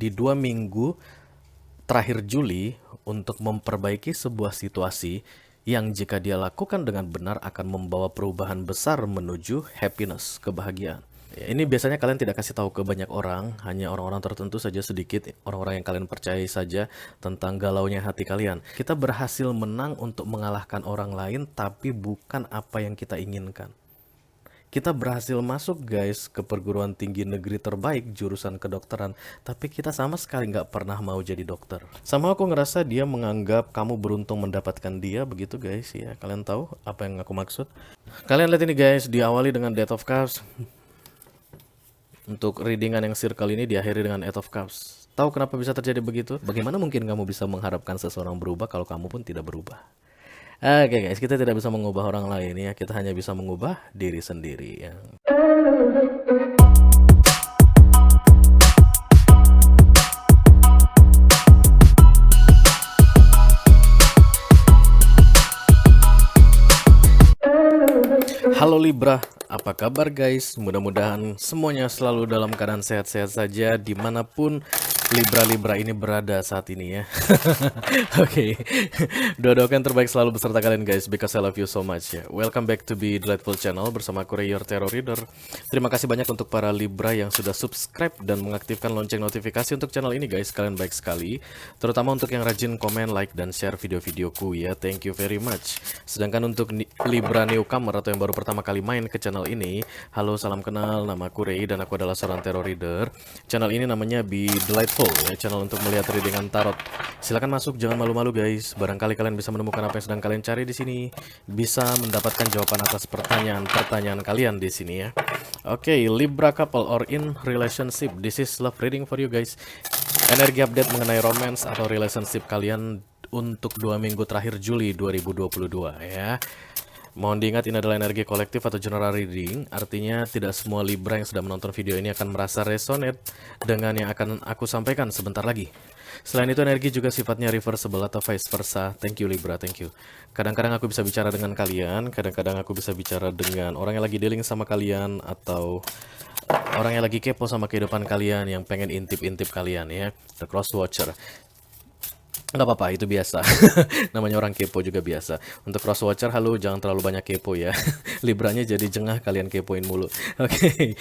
di 2 minggu terakhir Juli untuk memperbaiki sebuah situasi yang jika dia lakukan dengan benar akan membawa perubahan besar menuju happiness, kebahagiaan. Ya, ini biasanya kalian tidak kasih tahu ke banyak orang, hanya orang-orang tertentu saja, sedikit orang-orang yang kalian percayai saja tentang galaunya hati kalian. Kita berhasil menang untuk mengalahkan orang lain, tapi bukan apa yang kita inginkan. Kita berhasil masuk guys ke perguruan tinggi negeri terbaik jurusan kedokteran, tapi kita sama sekali nggak pernah mau jadi dokter. Sama aku ngerasa dia menganggap kamu beruntung mendapatkan dia, begitu guys ya. Kalian tahu apa yang aku maksud? Kalian lihat ini guys, diawali dengan Death of Cups. Untuk readingan yang circle ini diakhiri dengan Eight of Cups. Tahu kenapa bisa terjadi begitu? Bagaimana mungkin kamu bisa mengharapkan seseorang berubah kalau kamu pun tidak berubah? Oke guys, kita tidak bisa mengubah orang lain ya. Kita hanya bisa mengubah diri sendiri ya. Halo Libra, apa kabar guys? Mudah-mudahan semuanya selalu dalam keadaan sehat-sehat saja dimanapun Libra-Libra ini berada saat ini ya. Oke, doa-doa yang terbaik selalu beserta kalian guys, because I love you so much ya. Welcome back to Be Delightful Channel bersama aku Ray, your Tarot Reader. Terima kasih banyak untuk para Libra yang sudah subscribe dan mengaktifkan lonceng notifikasi untuk channel ini guys. Kalian baik sekali, terutama untuk yang rajin komen, like, dan share video-videoku ya. Thank you very much. Sedangkan untuk Libra newcomer atau yang baru pertama kali main ke channel ini, halo, salam kenal, nama aku Ray dan aku adalah seorang Tarot Reader. Channel ini namanya Be Delightful ya, channel untuk melihat readingan tarot. Silakan masuk, jangan malu-malu guys. Barangkali kalian bisa menemukan apa yang sedang kalian cari di sini, bisa mendapatkan jawaban atas pertanyaan-pertanyaan kalian di sini ya. Oke, Libra couple or in relationship, this is love reading for you guys. Energi update mengenai romance atau relationship kalian untuk 2 minggu terakhir Juli 2022 ya. Mohon diingat ini adalah energi kolektif atau general reading, artinya tidak semua Libra yang sedang menonton video ini akan merasa resonate dengan yang akan aku sampaikan sebentar lagi. Selain itu energi juga sifatnya reversible atau vice versa. Thank you Libra, thank you. Kadang-kadang aku bisa bicara dengan kalian, kadang-kadang aku bisa bicara dengan orang yang lagi dealing sama kalian, atau orang yang lagi kepo sama kehidupan kalian, yang pengen intip-intip kalian ya. The Cross Watcher. Nggak apa-apa, itu biasa. Namanya orang kepo juga biasa. Untuk cross watcher, halo, jangan terlalu banyak kepo ya. Libranya jadi jengah kalian kepoin mulu. Oke.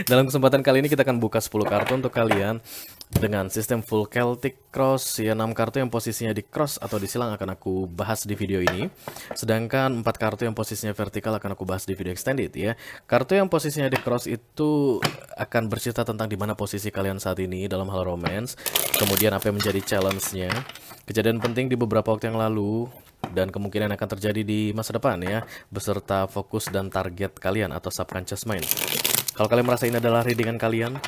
Dalam kesempatan kali ini kita akan buka 10 kartu untuk kalian dengan sistem full Celtic cross ya. 6 kartu yang posisinya di cross atau di silang akan aku bahas di video ini. Sedangkan 4 kartu yang posisinya vertikal akan aku bahas di video extended ya. Kartu yang posisinya di cross itu akan bercerita tentang di mana posisi kalian saat ini dalam hal romance. Kemudian apa yang menjadi challenge-nya, kejadian penting di beberapa waktu yang lalu, dan kemungkinan akan terjadi di masa depan ya, beserta fokus dan target kalian atau subconscious mind. Kalau kalian merasa ini adalah readingan kalian,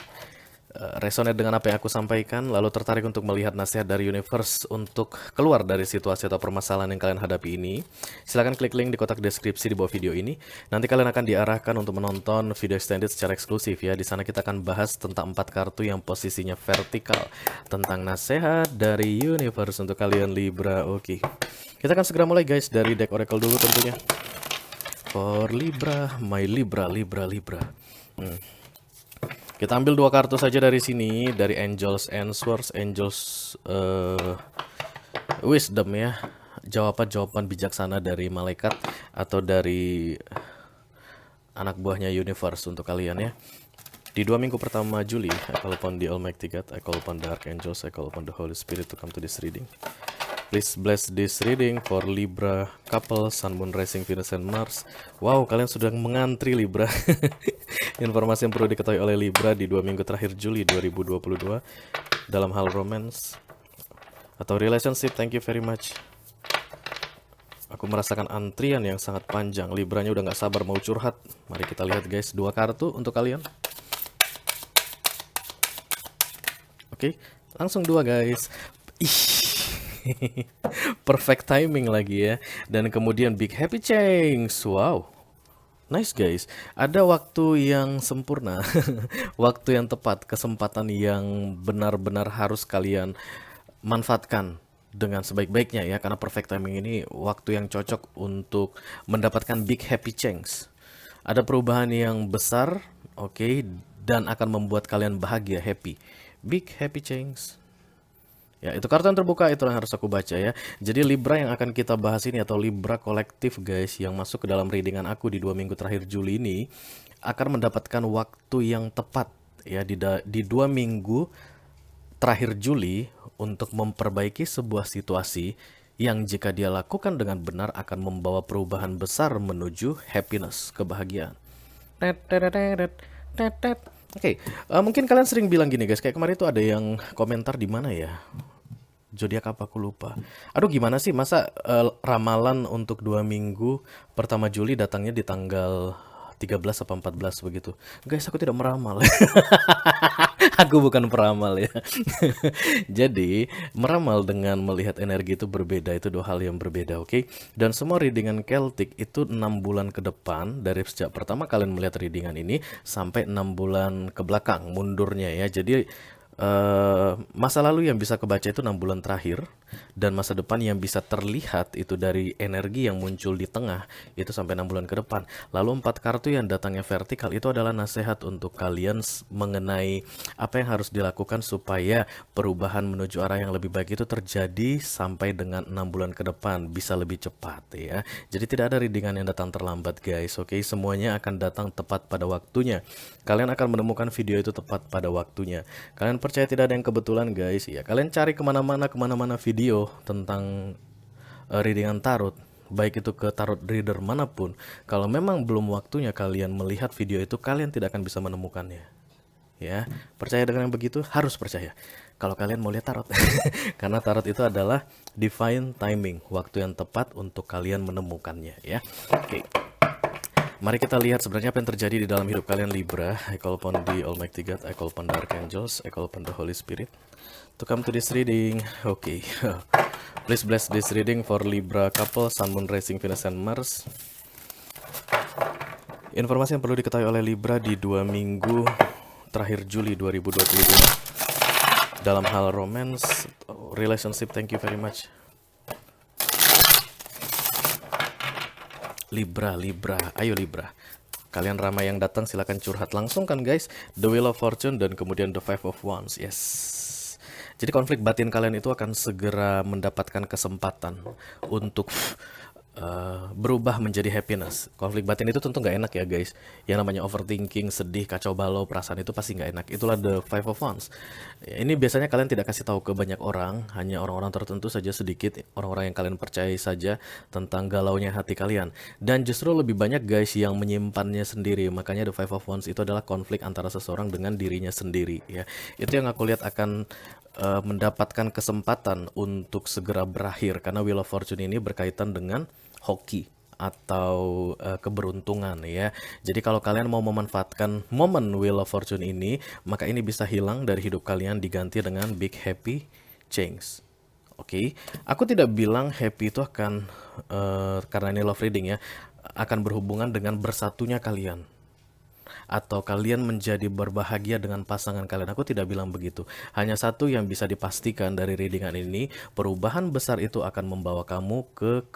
resonate dengan apa yang aku sampaikan, lalu tertarik untuk melihat nasihat dari universe untuk keluar dari situasi atau permasalahan yang kalian hadapi ini, silahkan klik link di kotak deskripsi di bawah video ini. Nanti kalian akan diarahkan untuk menonton video extended secara eksklusif ya. Di sana kita akan bahas tentang 4 kartu yang posisinya vertikal, tentang nasihat dari universe untuk kalian Libra. Oke, kita akan segera mulai guys dari deck oracle dulu tentunya. For Libra, my Libra. Kita ambil 2 kartu saja dari sini, dari Angels Answers, Angels Wisdom ya. Jawaban-jawaban bijaksana dari malaikat atau dari anak buahnya universe untuk kalian ya. Di 2 minggu pertama Juli, I call upon the Almighty God, I call upon the Archangels, I call upon the Holy Spirit to come to this reading. Please bless this reading for Libra couple, Sun, Moon, Rising, Venus, and Mars. Wow, kalian sudah mengantri Libra. Informasi yang perlu diketahui oleh Libra di 2 minggu terakhir Juli 2022 dalam hal romance atau relationship. Thank you very much. Aku merasakan antrian yang sangat panjang. Libranya udah gak sabar mau curhat. Mari kita lihat guys, 2 kartu untuk kalian. Oke, langsung 2 guys. Perfect timing lagi ya. Dan kemudian big happy change. Wow, nice guys. Ada waktu yang sempurna. Waktu yang tepat, kesempatan yang benar-benar harus kalian manfaatkan dengan sebaik-baiknya ya. Karena perfect timing ini waktu yang cocok untuk mendapatkan big happy change. Ada perubahan yang besar, oke, dan akan membuat kalian bahagia, happy. Big Happy Change. Ya, itu kartu yang terbuka, itu yang harus aku baca ya. Jadi Libra yang akan kita bahas ini atau Libra kolektif guys, yang masuk ke dalam readingan aku di 2 minggu terakhir Juli ini akan mendapatkan waktu yang tepat ya di 2 minggu terakhir Juli untuk memperbaiki sebuah situasi yang jika dia lakukan dengan benar akan membawa perubahan besar menuju happiness, kebahagiaan. Oke, mungkin kalian sering bilang gini guys, kayak kemarin itu ada yang komentar di mana ya? Zodiak apa aku lupa. Aduh gimana sih masa ramalan untuk 2 minggu pertama Juli datangnya di tanggal 13 atau 14 begitu. Guys, aku tidak meramal. Aku bukan peramal ya. Jadi, meramal dengan melihat energi itu berbeda, itu dua hal yang berbeda, oke? Dan semua readingan Celtic itu 6 bulan ke depan, dari sejak pertama kalian melihat readingan ini, sampai 6 bulan ke belakang, mundurnya ya. Jadi, masa lalu yang bisa kebaca itu 6 bulan terakhir, dan masa depan yang bisa terlihat itu dari energi yang muncul di tengah itu sampai 6 bulan ke depan. Lalu 4 kartu yang datangnya vertikal itu adalah nasihat untuk kalian mengenai apa yang harus dilakukan supaya perubahan menuju arah yang lebih baik itu terjadi sampai dengan 6 bulan ke depan, bisa lebih cepat ya. Jadi tidak ada readingan yang datang terlambat guys, oke? Semuanya akan datang tepat pada waktunya. Kalian akan menemukan video itu tepat pada waktunya. Kalian percaya tidak ada yang kebetulan guys ya, kalian cari kemana-mana video tentang readingan tarot, baik itu ke tarot reader manapun, kalau memang belum waktunya kalian melihat video itu, kalian tidak akan bisa menemukannya ya. Percaya dengan yang begitu, harus percaya kalau kalian mau lihat tarot. Karena tarot itu adalah divine timing, waktu yang tepat untuk kalian menemukannya ya. Oke. Mari kita lihat sebenarnya apa yang terjadi di dalam hidup kalian Libra. I call upon the Almighty God, I call upon the Archangels, I call upon the Holy Spirit to come to this reading. Okay. Please bless this reading for Libra couple, Sun, Moon, Rising, Venus, and Mars. Informasi yang perlu diketahui oleh Libra di 2 minggu terakhir Juli 2022 dalam hal romance, relationship. Thank you very much. Libra, ayo Libra. Kalian ramai yang datang, silakan curhat langsung kan guys. The Wheel of Fortune dan kemudian The Five of Wands, yes. Jadi konflik batin kalian itu akan segera mendapatkan kesempatan untuk berubah menjadi happiness. Konflik batin itu tentu nggak enak ya guys. Yang namanya overthinking, sedih, kacau balau, perasaan itu pasti nggak enak. Itulah the Five of Wands. Ini biasanya kalian tidak kasih tahu ke banyak orang, hanya orang-orang tertentu saja, sedikit orang-orang yang kalian percayai saja tentang galaunya hati kalian. Dan justru lebih banyak guys yang menyimpannya sendiri. Makanya the Five of Wands itu adalah konflik antara seseorang dengan dirinya sendiri ya. Itu yang aku lihat akan mendapatkan kesempatan untuk segera berakhir, karena Wheel of Fortune ini berkaitan dengan hoki atau keberuntungan ya. Jadi kalau kalian mau memanfaatkan momen Wheel of Fortune ini, maka ini bisa hilang dari hidup kalian, diganti dengan Big Happy Change. Oke, aku tidak bilang happy itu akan karena ini love reading ya, akan berhubungan dengan bersatunya kalian atau kalian menjadi berbahagia dengan pasangan kalian. Aku tidak bilang begitu. Hanya satu yang bisa dipastikan dari readingan ini, perubahan besar itu akan membawa kamu ke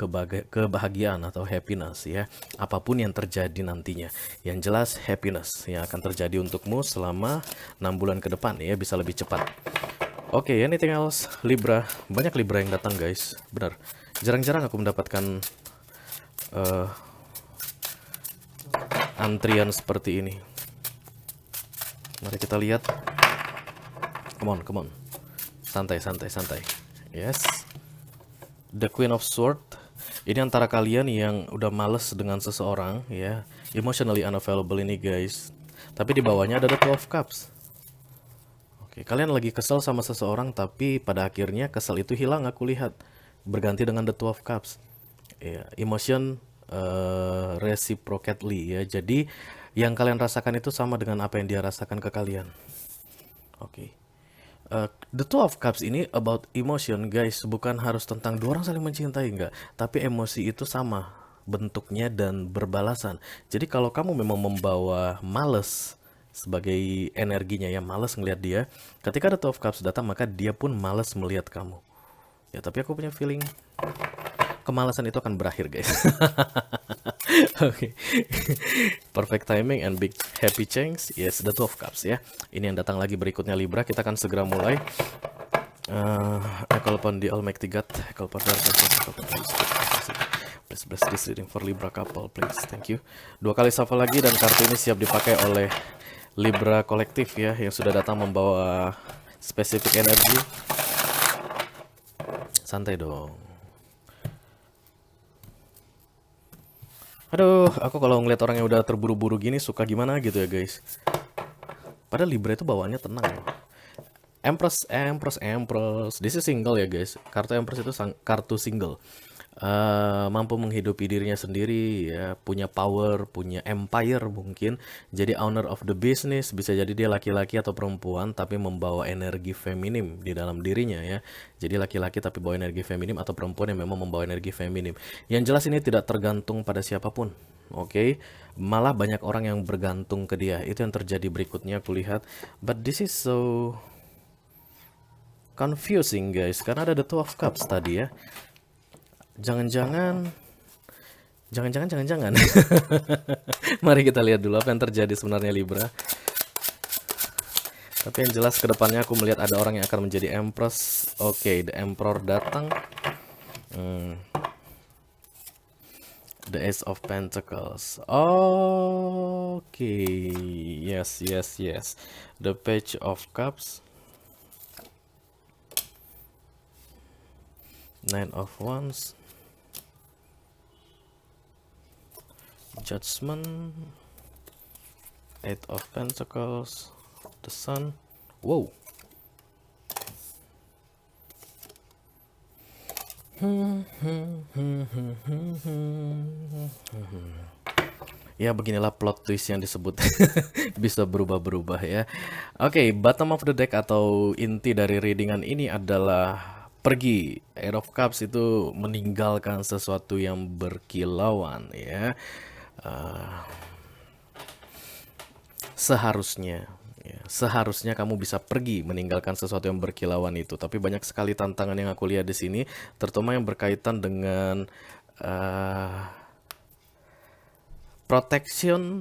kebahagiaan atau happiness ya. Apapun yang terjadi nantinya. Yang jelas happiness yang akan terjadi untukmu selama 6 bulan ke depan ya, bisa lebih cepat. Oke, anything else? Libra, banyak Libra yang datang guys. Benar. Jarang-jarang aku mendapatkan antrian seperti ini. Mari kita lihat. Come on. Santai. Yes. The Queen of Swords. Ini antara kalian yang udah males dengan seseorang ya, emotionally unavailable ini guys. Tapi di bawahnya ada the Two of Cups. Oke, kalian lagi kesel sama seseorang, tapi pada akhirnya kesel itu hilang, aku lihat berganti dengan the Two of Cups. Ya, emotion reciprocately ya. Jadi yang kalian rasakan itu sama dengan apa yang dia rasakan ke kalian. Oke. The Two of Cups ini about emotion guys, bukan harus tentang dua orang saling mencintai, enggak, tapi emosi itu sama bentuknya dan berbalasan. Jadi kalau kamu memang membawa males sebagai energinya ya, males ngelihat dia, ketika The Two of Cups datang maka dia pun males melihat kamu ya. Tapi aku punya feeling kemalasan itu akan berakhir, guys. Oke. Perfect timing and big happy change. Yes, the Two of Cups ya. Ini yang datang lagi berikutnya Libra. Kita akan segera mulai. I call upon the Almighty God. I call upon the please bless this reading for Libra couple, please. Thank you. 2 kali shuffle lagi dan kartu ini siap dipakai oleh Libra kolektif ya, yang sudah datang membawa spesifik energi. Santai dong. Aduh, aku kalau ngeliat orang yang udah terburu-buru gini suka gimana gitu ya, guys. Padahal Libra itu bawaannya tenang loh. Empress. This is single ya, guys. Kartu Empress itu kartu single. Mampu menghidupi dirinya sendiri ya, punya power, punya empire mungkin. Jadi owner of the business, bisa jadi dia laki-laki atau perempuan tapi membawa energi feminim di dalam dirinya ya. Jadi laki-laki tapi bawa energi feminim, atau perempuan yang memang membawa energi feminim. Yang jelas ini tidak tergantung pada siapapun. Oke, malah banyak orang yang bergantung ke dia. Itu yang terjadi berikutnya aku lihat. But this is so confusing, guys, karena ada the Two of Cups tadi ya. Jangan-jangan. Mari kita lihat dulu apa yang terjadi sebenarnya Libra. Tapi yang jelas kedepannya aku melihat ada orang yang akan menjadi Empress. Oke, the Emperor datang. The Ace of Pentacles. Oke, yes. The Page of Cups. Nine of Wands. Judgment. Eight of Pentacles. The Sun. Wow. Ya, beginilah plot twist yang disebut bisa berubah-berubah ya. Oke, bottom of the deck atau inti dari readingan ini adalah pergi. Eight of Cups itu meninggalkan sesuatu yang berkilauan ya. Seharusnya kamu bisa pergi meninggalkan sesuatu yang berkilauan itu, tapi banyak sekali tantangan yang aku lihat di sini, terutama yang berkaitan dengan protection,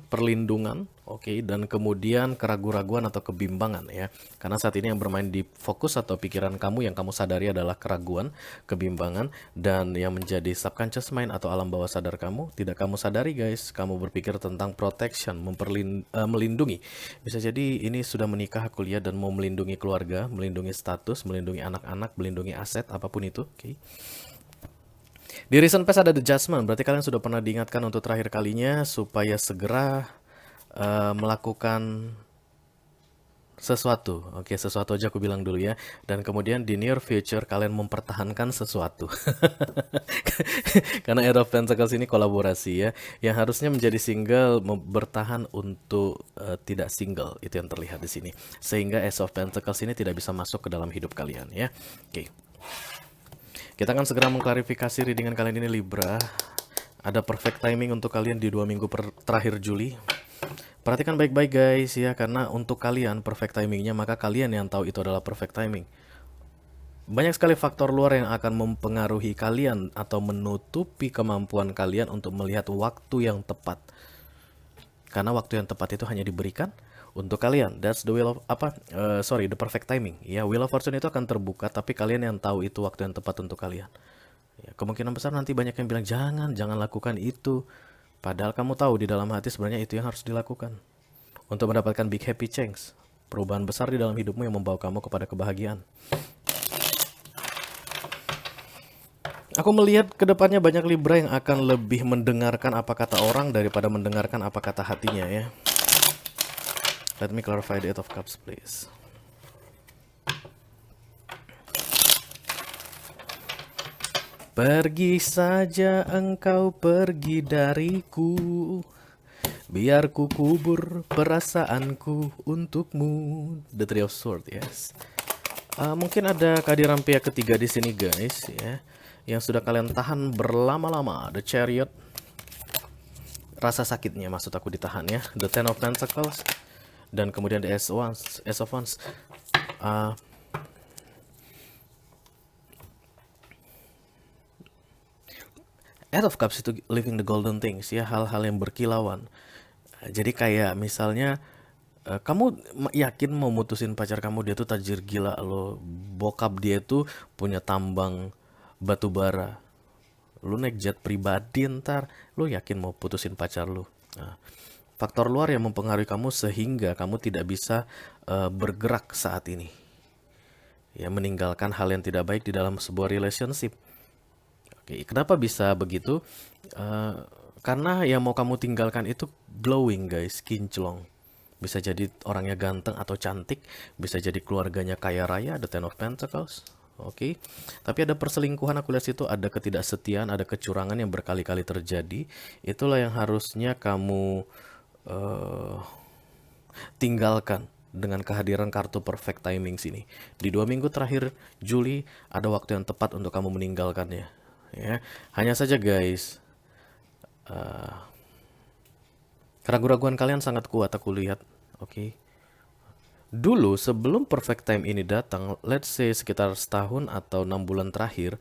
perlindungan, oke, dan kemudian keraguan-raguan atau kebimbangan ya. Karena saat ini yang bermain di fokus atau pikiran kamu, yang kamu sadari adalah keraguan, kebimbangan, dan yang menjadi subconscious mind atau alam bawah sadar kamu tidak kamu sadari, guys. Kamu berpikir tentang protection, melindungi. Bisa jadi ini sudah menikah aku lihat dan mau melindungi keluarga, melindungi status, melindungi anak-anak, melindungi aset, apapun itu, oke. Di recent past ada the Judgment, berarti kalian sudah pernah diingatkan untuk terakhir kalinya supaya segera melakukan sesuatu. Oke, sesuatu aja aku bilang dulu ya. Dan kemudian di near future kalian mempertahankan sesuatu. Karena Eight of Pentacles ini kolaborasi ya. Yang harusnya menjadi single bertahan untuk tidak single. Itu yang terlihat di sini. Sehingga Ace of Pentacles ini tidak bisa masuk ke dalam hidup kalian ya. Oke. Kita akan segera mengklarifikasi readingan kalian ini Libra. Ada perfect timing untuk kalian di 2 minggu terakhir Juli. Perhatikan baik-baik, guys ya, karena untuk kalian perfect timingnya, maka kalian yang tahu itu adalah perfect timing. Banyak sekali faktor luar yang akan mempengaruhi kalian atau menutupi kemampuan kalian untuk melihat waktu yang tepat. Karena waktu yang tepat itu hanya diberikan untuk kalian. That's the wheel of the perfect timing. Ya, wheel of fortune itu akan terbuka, tapi kalian yang tahu itu waktu yang tepat untuk kalian. Ya, kemungkinan besar nanti banyak yang bilang jangan lakukan itu. Padahal kamu tahu di dalam hati sebenarnya itu yang harus dilakukan untuk mendapatkan big happy change, perubahan besar di dalam hidupmu yang membawa kamu kepada kebahagiaan. Aku melihat kedepannya banyak Libra yang akan lebih mendengarkan apa kata orang daripada mendengarkan apa kata hatinya ya. Let me clarify the Eight of Cups, please. Pergi saja engkau pergi dariku, biar ku kubur perasaanku untukmu. The Three of Swords, yes. Mungkin ada kehadiran pihak ketiga di sini, guys, ya, yang sudah kalian tahan berlama-lama. The Chariot, rasa sakitnya maksud aku ditahan ya. The Ten of Pentacles. Dan kemudian the Ace of Wands. Eight of Cups itu living the golden things ya, hal-hal yang berkilauan. Jadi kayak misalnya kamu yakin mau mutusin pacar kamu, dia tuh tajir gila lo, bokap dia tuh punya tambang batu bara, lu naik jet pribadi, ntar lu yakin mau putusin pacar lu? Nah, faktor luar yang mempengaruhi kamu sehingga kamu tidak bisa bergerak saat ini, ya, meninggalkan hal yang tidak baik di dalam sebuah relationship. Oke, kenapa bisa begitu? Eh, karena yang mau kamu tinggalkan itu glowing guys, kinclong. Bisa jadi orangnya ganteng atau cantik, bisa jadi keluarganya kaya raya, the Ten of Pentacles. Oke, tapi ada perselingkuhan, aku lihat situ ada ketidaksetiaan, ada kecurangan yang berkali-kali terjadi. Itulah yang harusnya kamu eh, tinggalkan dengan kehadiran kartu perfect timing sini. Di 2 minggu terakhir Juli ada waktu yang tepat untuk kamu meninggalkannya. Ya, hanya saja guys, keraguan-raguan kalian sangat kuat aku lihat. Oke. Dulu sebelum perfect time ini datang, let's say sekitar setahun atau 6 bulan terakhir,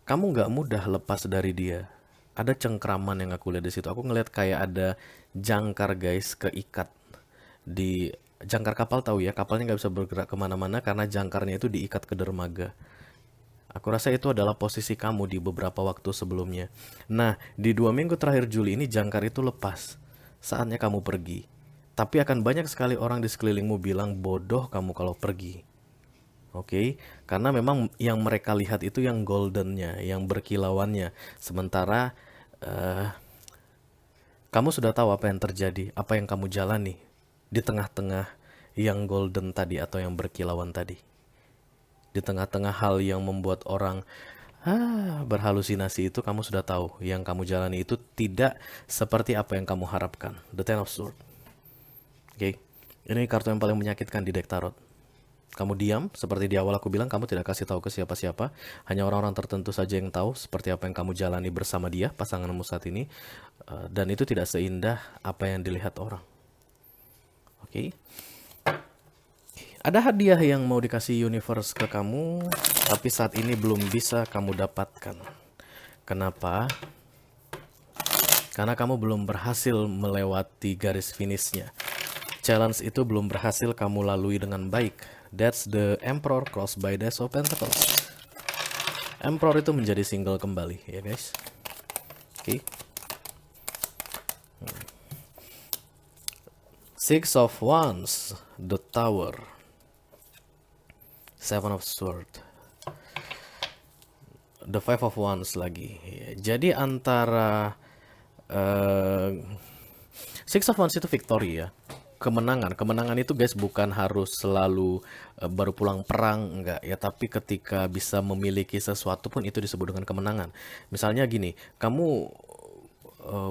kamu nggak mudah lepas dari dia. Ada cengkraman yang aku lihat di situ. Aku ngeliat kayak ada jangkar guys keikat di jangkar kapal, tahu ya, kapalnya nggak bisa bergerak kemana-mana karena jangkarnya itu diikat ke dermaga. Aku rasa itu adalah posisi kamu di beberapa waktu sebelumnya. Nah, di 2 minggu terakhir Juli ini jangkar itu lepas. Saatnya kamu pergi. Tapi akan banyak sekali orang di sekelilingmu bilang bodoh kamu kalau pergi. Oke, karena memang yang mereka lihat itu yang goldennya, yang berkilauannya. Sementara eh, kamu sudah tahu apa yang terjadi, apa yang kamu jalani di tengah-tengah yang golden tadi atau yang berkilauan tadi. Di tengah-tengah hal yang membuat orang berhalusinasi itu, kamu sudah tahu yang kamu jalani itu tidak seperti apa yang kamu harapkan. The Ten of Swords. Oke, ini kartu yang paling menyakitkan di deck tarot. Kamu diam, seperti di awal aku bilang, kamu tidak kasih tahu ke siapa-siapa. Hanya orang-orang tertentu saja yang tahu seperti apa yang kamu jalani bersama dia, pasanganmu saat ini. Dan itu tidak seindah apa yang dilihat orang. Oke. Ada hadiah yang mau dikasih universe ke kamu, tapi saat ini belum bisa kamu dapatkan. Kenapa? Karena kamu belum berhasil melewati garis finishnya. Challenge itu belum berhasil kamu lalui dengan baik. That's the Emperor crossed by the Ace of Pentacles. Emperor itu menjadi single kembali, ya guys. Oke. Six of Wands, the Tower. Seven of Swords, the Five of Wands lagi. Jadi antara Six of Wands itu victory ya, kemenangan. Kemenangan itu guys bukan harus selalu baru pulang perang, enggak ya. Tapi ketika bisa memiliki sesuatu pun itu disebut dengan kemenangan. Misalnya gini, kamu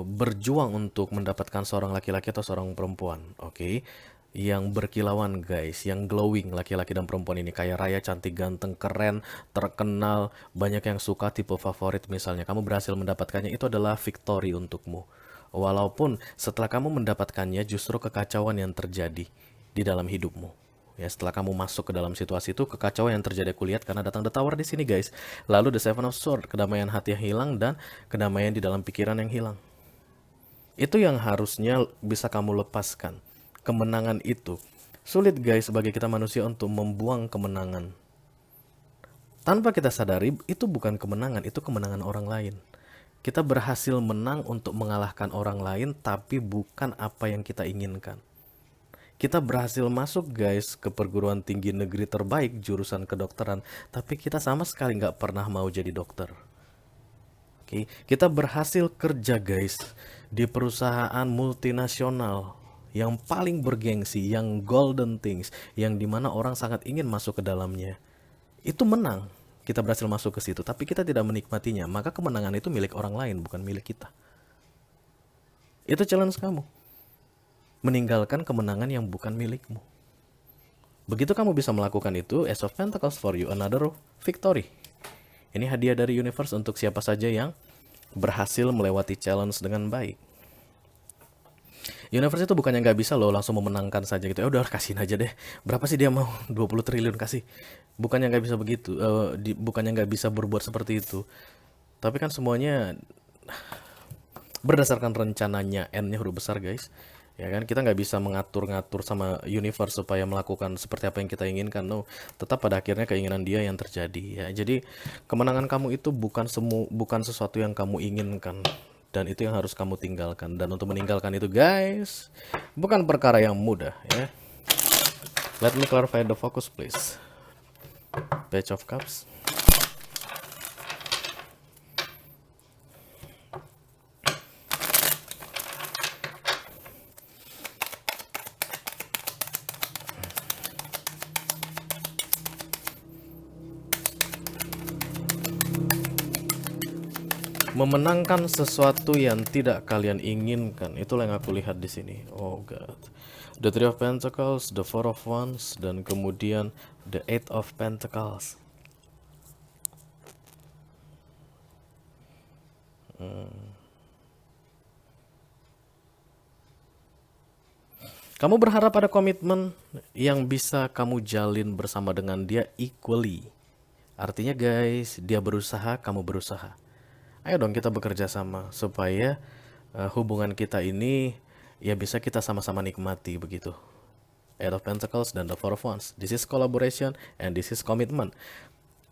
berjuang untuk mendapatkan seorang laki-laki atau seorang perempuan, oke? Yang berkilauan guys, yang glowing, laki-laki dan perempuan ini kaya raya, cantik, ganteng, keren, terkenal, banyak yang suka, tipe favorit misalnya. Kamu berhasil mendapatkannya, itu adalah victory untukmu. Walaupun setelah kamu mendapatkannya justru kekacauan yang terjadi di dalam hidupmu. Ya, setelah kamu masuk ke dalam situasi itu, kekacauan yang terjadi aku lihat karena datang the Tower di sini guys. Lalu the Seven of Swords, kedamaian hati yang hilang dan kedamaian di dalam pikiran yang hilang. Itu yang harusnya bisa kamu lepaskan. Kemenangan itu sulit guys bagi kita manusia untuk membuang kemenangan. Tanpa kita sadari itu bukan kemenangan, itu kemenangan orang lain. Kita berhasil menang untuk mengalahkan orang lain, tapi bukan apa yang kita inginkan. Kita berhasil masuk guys ke perguruan tinggi negeri terbaik jurusan kedokteran, tapi kita sama sekali nggak pernah mau jadi dokter. Oke, kita berhasil kerja guys di perusahaan multinasional yang paling bergengsi, yang golden things, yang dimana orang sangat ingin masuk ke dalamnya. Itu menang, kita berhasil masuk ke situ, tapi kita tidak menikmatinya. Maka kemenangan itu milik orang lain, bukan milik kita. Itu challenge kamu, meninggalkan kemenangan yang bukan milikmu. Begitu kamu bisa melakukan itu, Ace of Pentacles for you, another victory. Ini hadiah dari universe untuk siapa saja yang berhasil melewati challenge dengan baik. Universe itu bukannya nggak bisa loh langsung memenangkan saja gitu. Ya udah kasihin aja deh. Berapa sih dia mau? 20 triliun kasih. Bukannya nggak bisa begitu. Bukannya nggak bisa berbuat seperti itu. Tapi kan semuanya berdasarkan rencananya, N-nya huruf besar guys. Ya kan, kita nggak bisa mengatur-ngatur sama universe supaya melakukan seperti apa yang kita inginkan. No, tetap pada akhirnya keinginan dia yang terjadi. Ya, jadi kemenangan kamu itu bukan sesuatu yang kamu inginkan, dan itu yang harus kamu tinggalkan. Dan untuk meninggalkan itu guys, bukan perkara yang mudah ya. Let me clarify the focus please. Page of Cups. Memenangkan sesuatu yang tidak kalian inginkan, itulah yang aku lihat di sini. Oh god. The Three of Pentacles, the Four of Wands, dan kemudian the Eight of Pentacles. Kamu berharap ada komitmen yang bisa kamu jalin bersama dengan dia equally. Artinya guys, dia berusaha, kamu berusaha. Ayo dong kita bekerja sama supaya hubungan kita ini ya bisa kita sama-sama nikmati begitu. Eight of Pentacles dan the Four of Wands. This is collaboration and this is commitment.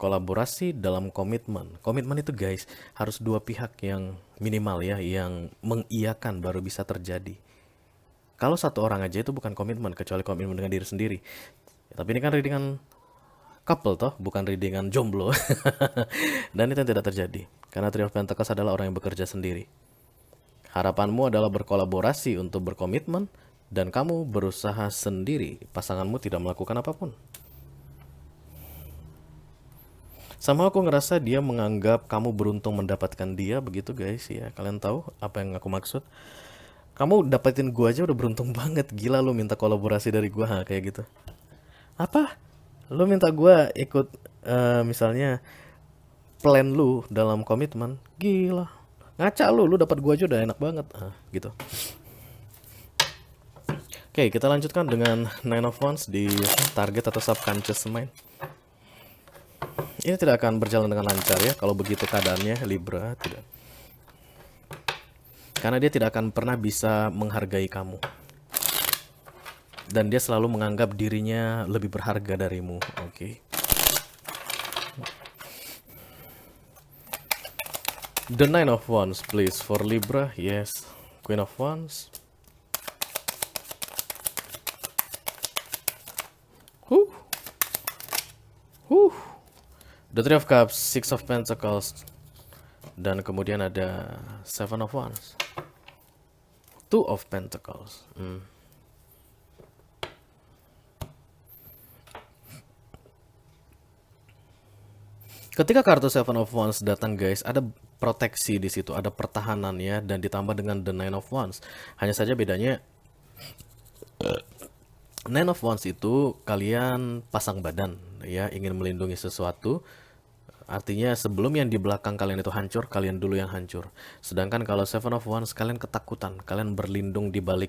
Kolaborasi dalam komitmen. Komitmen itu guys harus dua pihak yang minimal ya, yang mengiyakan baru bisa terjadi. Kalau satu orang aja itu bukan komitmen, kecuali komitmen dengan diri sendiri. Tapi ini kan readingan couple toh, bukan readingan jomblo. Dan itu yang tidak terjadi. Karena Three of Pentacles adalah orang yang bekerja sendiri. Harapanmu adalah berkolaborasi untuk berkomitmen, dan kamu berusaha sendiri. Pasanganmu tidak melakukan apapun. Sama aku ngerasa dia menganggap kamu beruntung mendapatkan dia, begitu guys ya. Kalian tahu apa yang aku maksud? Kamu dapetin gua aja udah beruntung banget. Gila lu minta kolaborasi dari gua, kayak gitu. Apa? Lu minta gua ikut misalnya plan lu dalam komitmen? Gila. Ngaca lu dapat gua aja udah enak banget. Gitu. Oke, kita lanjutkan dengan Nine of Wands di target atau subconscious mind. Ini tidak akan berjalan dengan lancar ya kalau begitu keadaannya Libra, tidak. Karena dia tidak akan pernah bisa menghargai kamu. Dan dia selalu menganggap dirinya lebih berharga darimu. Oke. The Nine of Wands please for Libra. Yes. Queen of Wands. The Three of Cups, Six of Pentacles, dan kemudian ada Seven of Wands, Two of Pentacles. Ketika kartu Seven of Wands datang guys, ada proteksi di situ, ada pertahanan ya, dan ditambah dengan The Nine of Wands. Hanya saja bedanya Nine of Wands itu kalian pasang badan ya, ingin melindungi sesuatu. Artinya sebelum yang di belakang kalian itu hancur, kalian dulu yang hancur. Sedangkan kalau Seven of Wands, kalian ketakutan, kalian berlindung di balik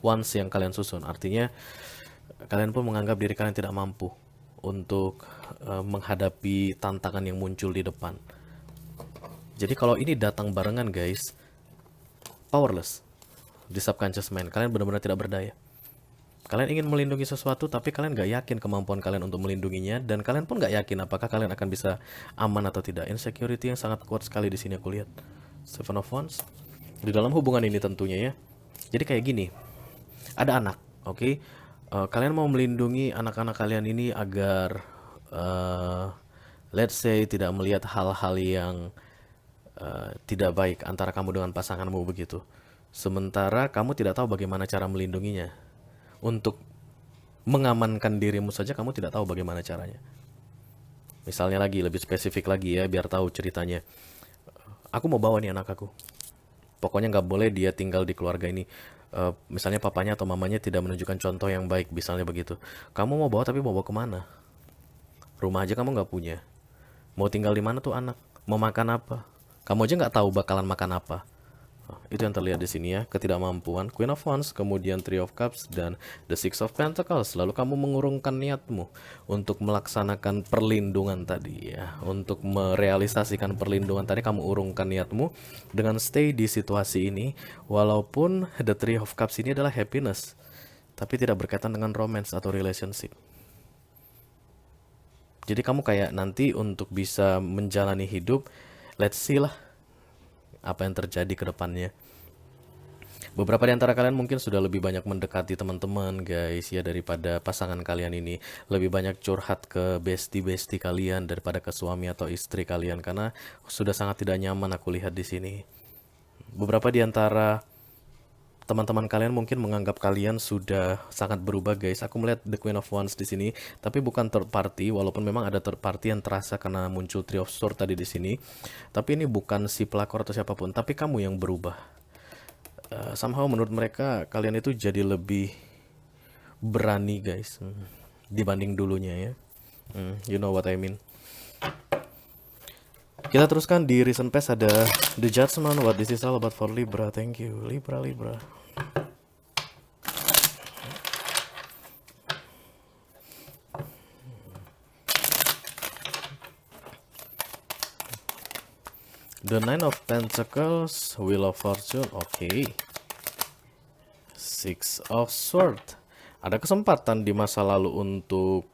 Wands yang kalian susun. Artinya kalian pun menganggap diri kalian tidak mampu untuk menghadapi tantangan yang muncul di depan. Jadi kalau ini datang barengan guys, powerless di subconscious mind, kalian benar-benar tidak berdaya. Kalian ingin melindungi sesuatu, tapi kalian gak yakin kemampuan kalian untuk melindunginya, dan kalian pun gak yakin apakah kalian akan bisa aman atau tidak. Insecurity yang sangat kuat sekali di sini aku lihat. Seven of Wands di dalam hubungan ini tentunya ya. Jadi kayak gini, ada anak, oke? Kalian mau melindungi anak-anak kalian ini agar, let's say, tidak melihat hal-hal yang tidak baik antara kamu dengan pasanganmu begitu. Sementara kamu tidak tahu bagaimana cara melindunginya. Untuk mengamankan dirimu saja kamu tidak tahu bagaimana caranya. Misalnya lagi, lebih spesifik lagi ya, biar tahu ceritanya. Aku mau bawa nih anak aku. Pokoknya nggak boleh dia tinggal di keluarga ini. Misalnya papanya atau mamanya tidak menunjukkan contoh yang baik, misalnya begitu. Kamu mau bawa tapi mau bawa kemana? Rumah aja kamu nggak punya. Mau tinggal di mana tuh anak? Mau makan apa? Kamu aja nggak tahu bakalan makan apa. Itu yang terlihat di sini ya, ketidakmampuan, Queen of Wands, kemudian Three of Cups, dan The Six of Pentacles. Lalu kamu mengurungkan niatmu untuk melaksanakan perlindungan tadi ya, untuk merealisasikan perlindungan tadi, kamu urungkan niatmu dengan stay di situasi ini. Walaupun The Three of Cups ini adalah happiness, tapi tidak berkaitan dengan romance atau relationship. Jadi kamu kayak nanti untuk bisa menjalani hidup, let's see lah apa yang terjadi ke depannya. Beberapa di antara kalian mungkin sudah lebih banyak mendekati teman-teman guys ya, daripada pasangan kalian ini. Lebih banyak curhat ke bestie-bestie kalian daripada ke suami atau istri kalian, karena sudah sangat tidak nyaman aku lihat di sini. Beberapa di antara teman-teman kalian mungkin menganggap kalian sudah sangat berubah guys. Aku melihat The Queen of Wands di sini, tapi bukan third party, walaupun memang ada third party yang terasa karena muncul Three of Swords tadi di sini. Tapi ini bukan si pelakor atau siapapun, tapi kamu yang berubah. Somehow menurut mereka kalian itu jadi lebih berani guys, dibanding dulunya ya. You know what I mean. Kita teruskan di recent past, ada The Judgment. What this is all about for Libra. Thank you Libra. The Nine of Pentacles, Wheel of Fortune, oke. Six of Swords. Ada kesempatan di masa lalu untuk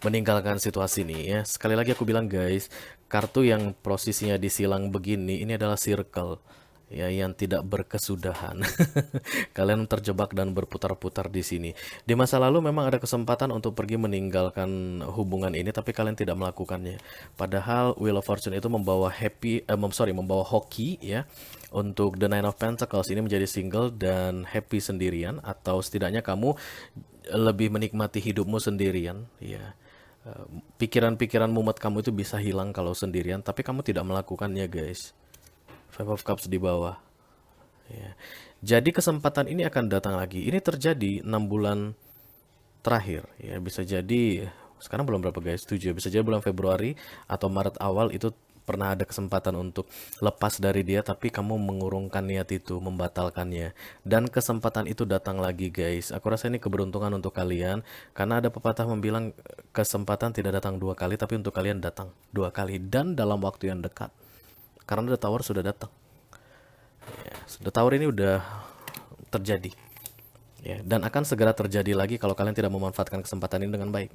meninggalkan situasi ini ya. Sekali lagi aku bilang guys, kartu yang posisinya disilang begini, ini adalah circle ya, yang tidak berkesudahan. Kalian terjebak dan berputar-putar di sini. Di masa lalu memang ada kesempatan untuk pergi meninggalkan hubungan ini, tapi kalian tidak melakukannya. Padahal Wheel of Fortune itu membawa membawa hoki ya. Untuk The Nine of Pentacles ini menjadi single dan happy sendirian, atau setidaknya kamu lebih menikmati hidupmu sendirian ya. Pikiran-pikiran mumet kamu itu bisa hilang kalau sendirian, tapi kamu tidak melakukannya guys. Five of Cups di bawah ya. Jadi kesempatan ini akan datang lagi. Ini terjadi 6 bulan terakhir ya. Bisa jadi sekarang bulan berapa guys? 7 ya. Bisa jadi bulan Februari atau Maret awal itu pernah ada kesempatan untuk lepas dari dia, tapi kamu mengurungkan niat itu, membatalkannya. Dan kesempatan itu datang lagi guys. Aku rasa ini keberuntungan untuk kalian, karena ada pepatah membilang kesempatan tidak datang 2 kali, tapi untuk kalian datang 2 kali dan dalam waktu yang dekat. Karena The Tower sudah datang ya, The Tower ini udah terjadi ya, dan akan segera terjadi lagi kalau kalian tidak memanfaatkan kesempatan ini dengan baik.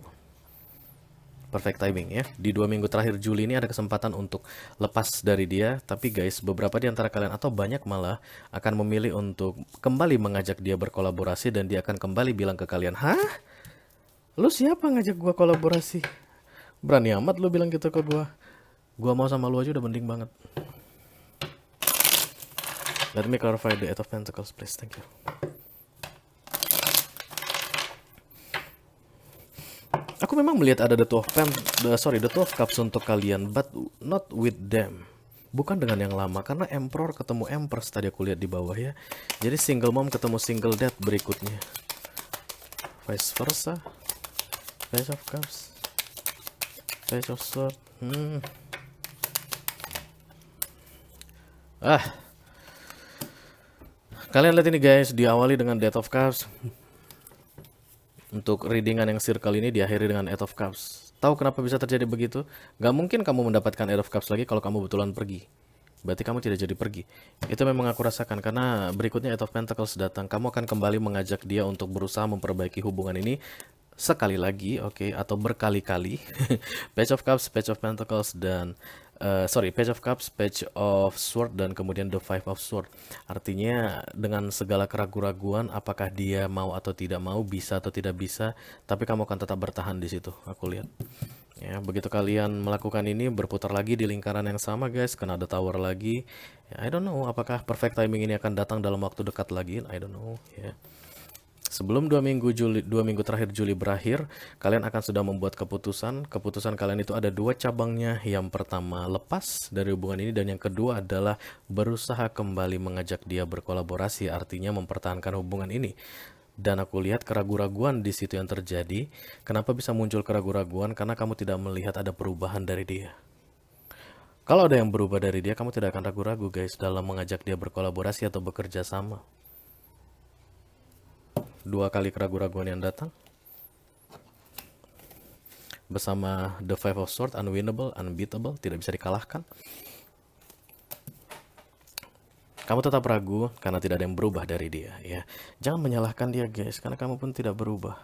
Perfect timing ya. Di 2 minggu terakhir Juli ini ada kesempatan untuk lepas dari dia, tapi guys, beberapa di antara kalian atau banyak malah akan memilih untuk kembali mengajak dia berkolaborasi, dan dia akan kembali bilang ke kalian, "Hah? Lu siapa ngajak gua kolaborasi? Berani amat lu bilang gitu ke gua. Gua mau sama lu aja udah mending banget." Let me clarify the Eight of Pentacles please. Thank you. Aku memang melihat ada the Two of Cups untuk kalian, but not with them. Bukan dengan yang lama, karena Emperor ketemu Empress tadi aku lihat di bawah ya. Jadi single mom ketemu single dad berikutnya. Vice versa. Page of Cups. Page of Swords. Kalian lihat ini guys, diawali dengan Death of Cups. Untuk readingan yang circle ini diakhiri dengan Eight of Cups. Tahu kenapa bisa terjadi begitu? Gak mungkin kamu mendapatkan Eight of Cups lagi kalau kamu betulan pergi. Berarti kamu tidak jadi pergi. Itu memang aku rasakan, karena berikutnya Eight of Pentacles datang. Kamu akan kembali mengajak dia untuk berusaha memperbaiki hubungan ini sekali lagi, oke, atau berkali-kali. Page of Cups, Page of Pentacles, dan Page of Cups, Page of Sword, dan kemudian The Five of Sword. Artinya dengan segala keraguan-raguan, apakah dia mau atau tidak mau, bisa atau tidak bisa, tapi kamu akan tetap bertahan di situ. Aku lihat. Ya, begitu kalian melakukan ini, berputar lagi di lingkaran yang sama guys, kena The Tower lagi. Ya, I don't know apakah perfect timing ini akan datang dalam waktu dekat lagi. I don't know. Ya. Sebelum 2 minggu terakhir Juli berakhir, kalian akan sudah membuat keputusan. Keputusan kalian itu ada 2 cabangnya. Yang pertama, lepas dari hubungan ini, dan yang kedua adalah berusaha kembali mengajak dia berkolaborasi, artinya mempertahankan hubungan ini. Dan aku lihat keraguan-raguan di situ yang terjadi. Kenapa bisa muncul keraguan-raguan? Karena kamu tidak melihat ada perubahan dari dia. Kalau ada yang berubah dari dia, kamu tidak akan ragu-ragu guys dalam mengajak dia berkolaborasi atau bekerja sama. 2 kali keraguan-raguan yang datang bersama The Five of Swords, unwinnable, unbeatable, tidak bisa dikalahkan. Kamu tetap ragu karena tidak ada yang berubah dari dia, ya. Jangan menyalahkan dia guys, karena kamu pun tidak berubah.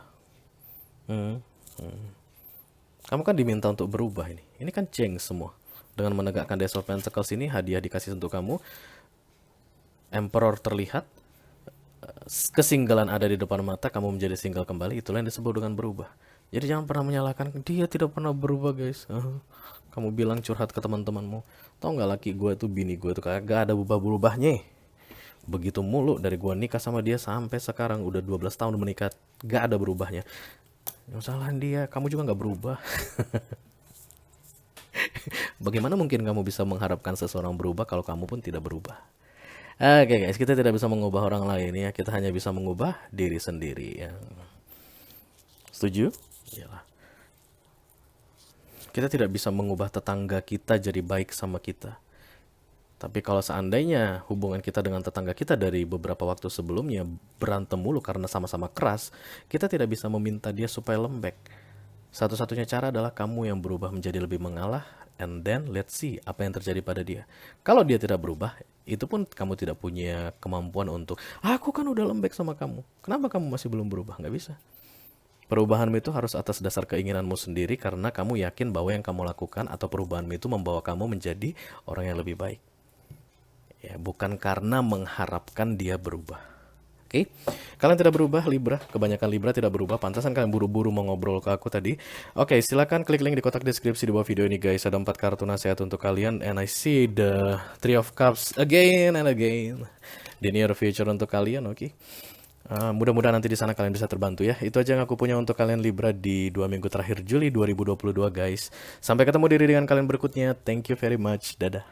Kamu kan diminta untuk berubah ini. Ini kan change semua. Dengan menegakkan Ace of Pentacles ini, hadiah dikasih untuk kamu. Emperor terlihat. Kesinggalan ada di depan mata, kamu menjadi single kembali. Itulah yang disebut dengan berubah. Jadi jangan pernah menyalahkan dia tidak pernah berubah guys. Kamu bilang curhat ke teman-temanmu, tau nggak laki gue tuh, bini gue tuh kagak ada berubah-berubahnya. Begitu mulu dari gue nikah sama dia sampai sekarang udah 12 tahun menikah, gak ada berubahnya. Yang salahan dia, kamu juga nggak berubah. Bagaimana mungkin kamu bisa mengharapkan seseorang berubah kalau kamu pun tidak berubah? Oke guys, kita tidak bisa mengubah orang lain ya, kita hanya bisa mengubah diri sendiri ya. Setuju? Iyalah. Kita tidak bisa mengubah tetangga kita jadi baik sama kita. Tapi kalau seandainya hubungan kita dengan tetangga kita dari beberapa waktu sebelumnya berantem mulu karena sama-sama keras, kita tidak bisa meminta dia supaya lembek. Satu-satunya cara adalah kamu yang berubah menjadi lebih mengalah, and then let's see apa yang terjadi pada dia. Kalau dia tidak berubah, itu pun kamu tidak punya kemampuan untuk, aku kan udah lembek sama kamu, kenapa kamu masih belum berubah? Nggak bisa. Perubahanmu itu harus atas dasar keinginanmu sendiri karena kamu yakin bahwa yang kamu lakukan atau perubahanmu itu membawa kamu menjadi orang yang lebih baik. Ya, bukan karena mengharapkan dia berubah. Oke, kalian tidak berubah Libra, kebanyakan Libra tidak berubah, pantasan kalian buru-buru mau ngobrol ke aku tadi. Oke, silakan klik link di kotak deskripsi di bawah video ini guys, ada 4 kartu nasihat untuk kalian, and I see the Three of Cups again and again, the near future untuk kalian. Oke. Mudah-mudahan nanti di sana kalian bisa terbantu ya. Itu aja yang aku punya untuk kalian Libra di 2 minggu terakhir Juli 2022 guys. Sampai ketemu di readingan kalian berikutnya. Thank you very much. Dadah.